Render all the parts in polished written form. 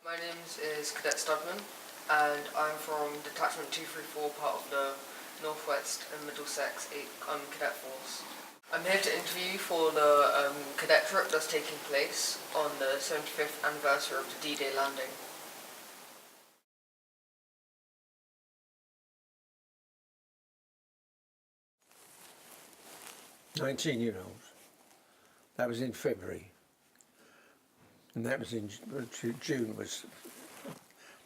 My name is Cadet Studman, and I'm from Detachment 234, part of the Northwest and Middlesex Cadet Force. I'm here to interview for the cadet trip that's taking place on the 75th anniversary of the D-Day landing. "19-year-olds. That was in February, and that was in June. Was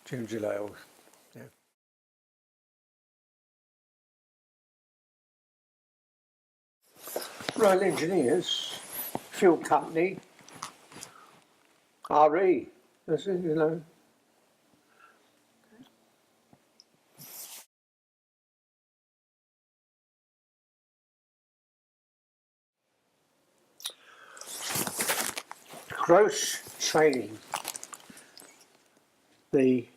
June, July, August. Yeah. Royal Engineers, Field Company, RE. That's it, you know. Gross training. We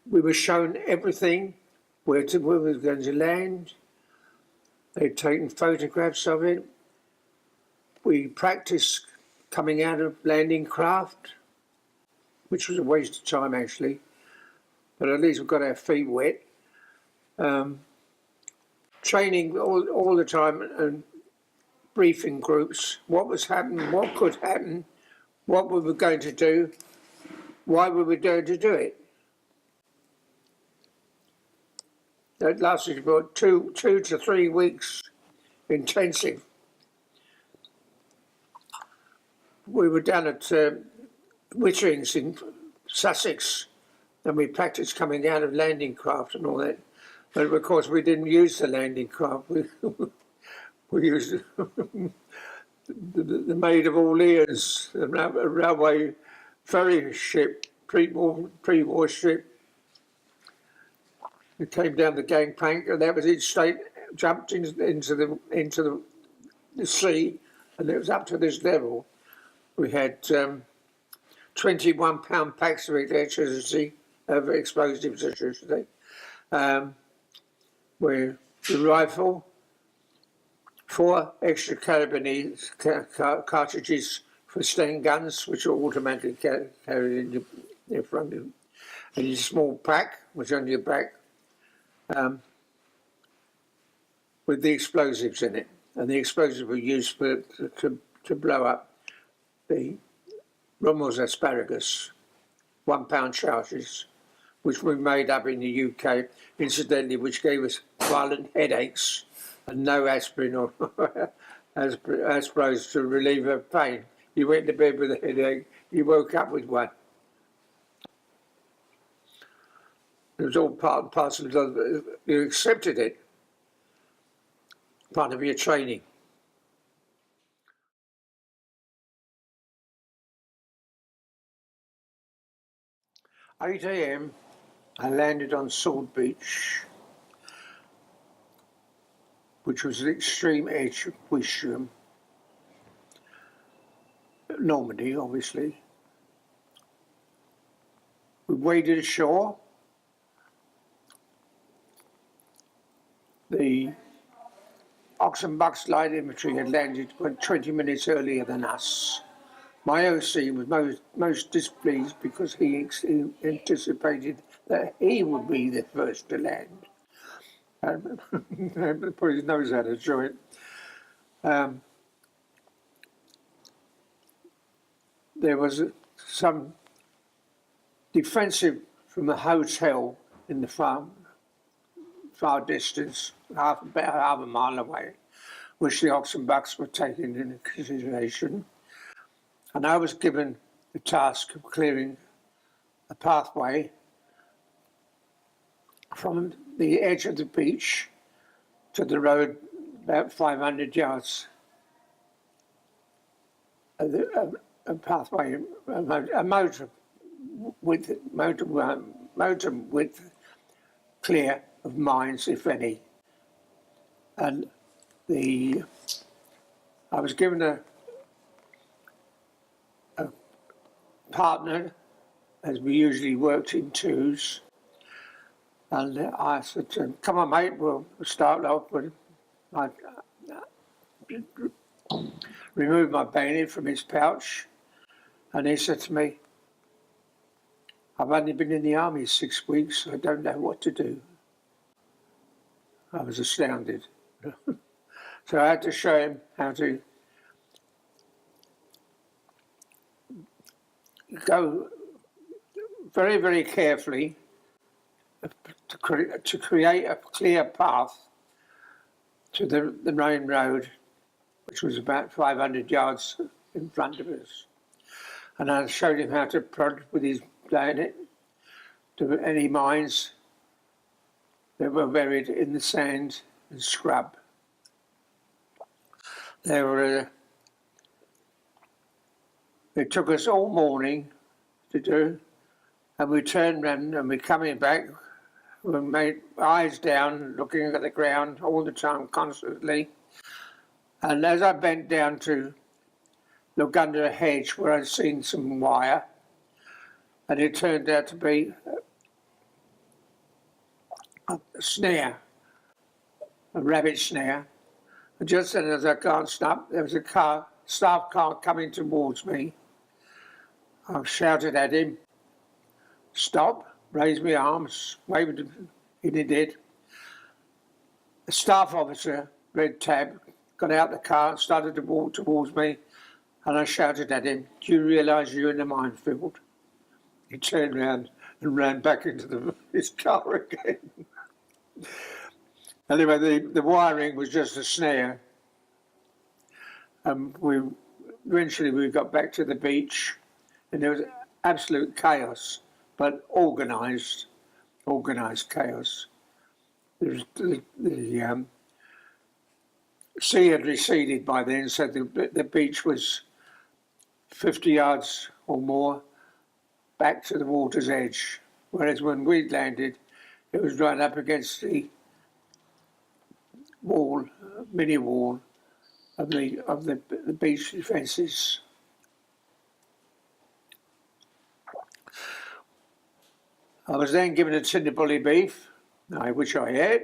were shown everything, where we were going to land. They'd taken photographs of it. We practiced coming out of landing craft, which was a waste of time actually, but at least we got our feet wet. Training all the time and briefing groups, what was happening, what could happen, what we were going to do, why we were going to do it. That lasted about two to 3 weeks intensive. We were down at Witterings in Sussex, and we practiced coming out of landing craft and all that. But of course we didn't use the landing craft. We used the Maid of Orleans, a railway ferry ship, pre-war ship. It came down the gangplank, and that was it. Straight jumped into the sea, and it was up to this level. We had 21-pound packs of electricity, of explosives, I should say. Where the rifle, 4 extra caliber cartridges for Sten guns, which are automatically carried in your front, and your small pack, which on your back, with the explosives in it, and the explosives were used to blow up the Rommel's asparagus, 1 pound charges, which we made up in the UK, incidentally, which gave us violent headaches and no aspirin or aspirins to relieve of pain. You went to bed with a headache, you woke up with one. It was all part and parcel of it. You accepted it, part of your training. At 8 AM, I landed on Sword Beach, which was the extreme edge of Wisdom, Normandy, obviously. We waded ashore. The Ox and Bucks Light Infantry had landed 20 minutes earlier than us. My OC was most displeased because he anticipated that he would be the first to land. Probably knows how to do it. There was some defensive from a hotel in the far distance, about half a mile away, which the Ox and Bucks were taking into consideration. And I was given the task of clearing a pathway from the edge of the beach to the road about 500 yards. A pathway, a motor width clear of mines, if any. And I was given a partner, as we usually worked in twos, and I said to him, "Come on, mate, we'll start off with." I removed my bayonet from his pouch, And he said to me, I've only been in the army 6 weeks, I don't know what to do. I was astounded. So I had to show him how to go very, very carefully to create a clear path to the main road, which was about 500 yards in front of us. And I showed him how to prod with his bayonet to any mines that were buried in the sand and scrub. It took us all morning to do, and we turned around and we're coming back, we made eyes down, looking at the ground all the time, constantly. And as I bent down to look under a hedge where I'd seen some wire, and it turned out to be a snare, a rabbit snare. And just then, as I glanced up, there was a staff car coming towards me. I shouted at him, stop, raised my arms, waved, and he did. A staff officer, red tab, got out the car and started to walk towards me, and I shouted at him, do you realise you're in a minefield? He turned around and ran back into his car again. Anyway, the wiring was just a snare. Eventually we got back to the beach, and there was absolute chaos, but organised chaos. The sea had receded by then, so the beach was 50 yards or more back to the water's edge, whereas when we landed, it was right up against the wall, mini wall of the beach defences. I was then given a tin of bully beef, which I had,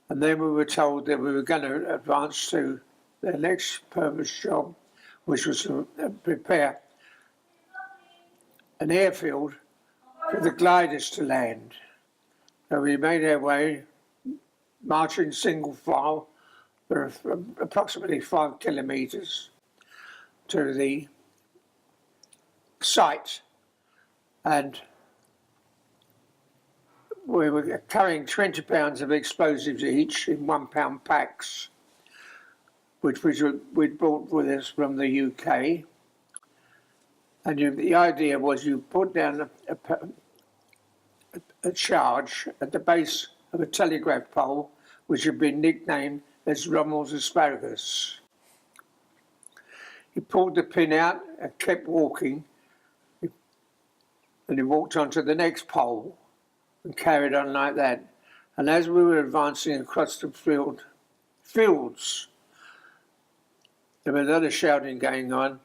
and then we were told that we were going to advance to the next purpose job, which was to prepare an airfield for the gliders to land. So we made our way, marching single file for approximately 5 kilometres to the site, and we were carrying 20 pounds of explosives each in 1 pound packs, which we'd brought with us from the UK. And the idea was you put down a charge at the base of a telegraph pole, which had been nicknamed as Rommel's asparagus. He pulled the pin out and kept walking, and he walked onto the next pole and carried on like that. And as we were advancing across the fields, there was another shouting going on,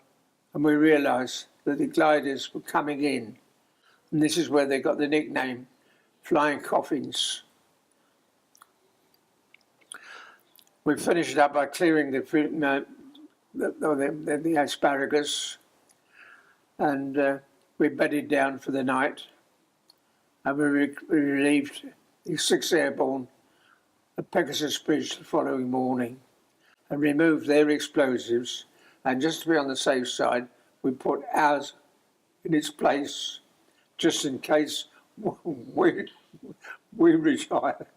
and we realised that the gliders were coming in. And this is where they got the nickname Flying Coffins. We finished up by clearing the asparagus, and we bedded down for the night, and we relieved the 6th Airborne at Pegasus Bridge the following morning and removed their explosives, and just to be on the safe side, we put ours in its place just in case we retired.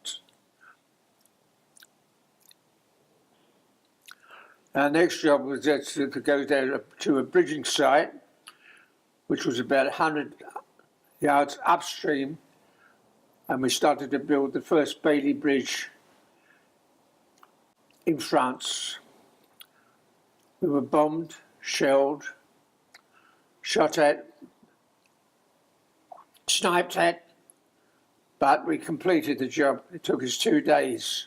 Our next job was to go down to a bridging site, which was about 100 yards upstream, and we started to build the first Bailey Bridge in France. We were bombed, shelled, shot at, sniped at, but we completed the job. It took us 2 days.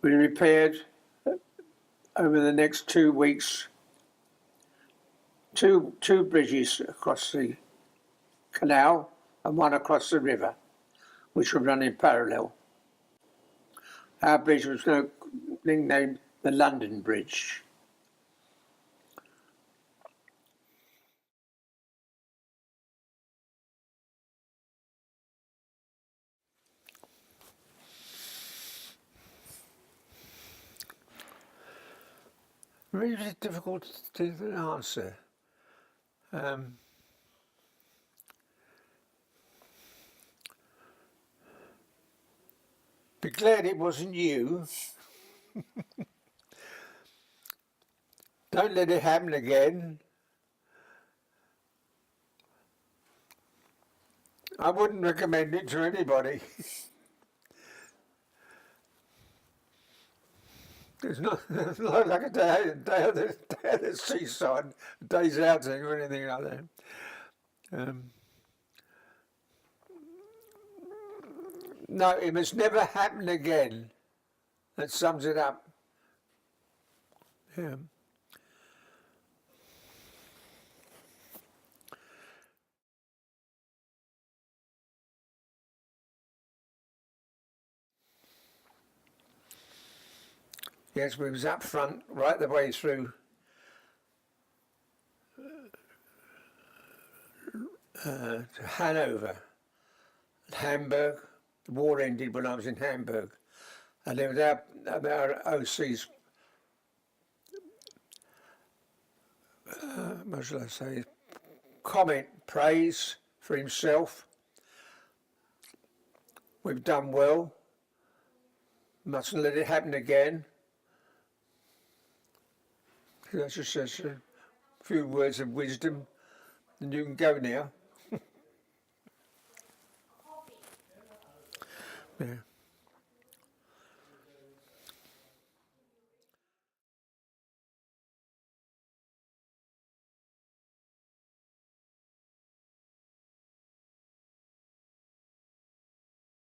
We repaired over the next 2 weeks two bridges across the canal and one across the river, which were running parallel. Our bridge was named the London Bridge. Really difficult to answer. Be glad it wasn't you. Don't let it happen again. I wouldn't recommend it to anybody. It's not like a day at the seaside, a day's outing or anything like that. No, it must never happen again. That sums it up. Yeah. Yes, we was up front right the way through to Hanover, Hamburg. The war ended when I was in Hamburg, and it was our OC's. What shall I say? Comment, praise for himself. We've done well. Mustn't let it happen again. That's just a few words of wisdom, and you can go now. Yeah.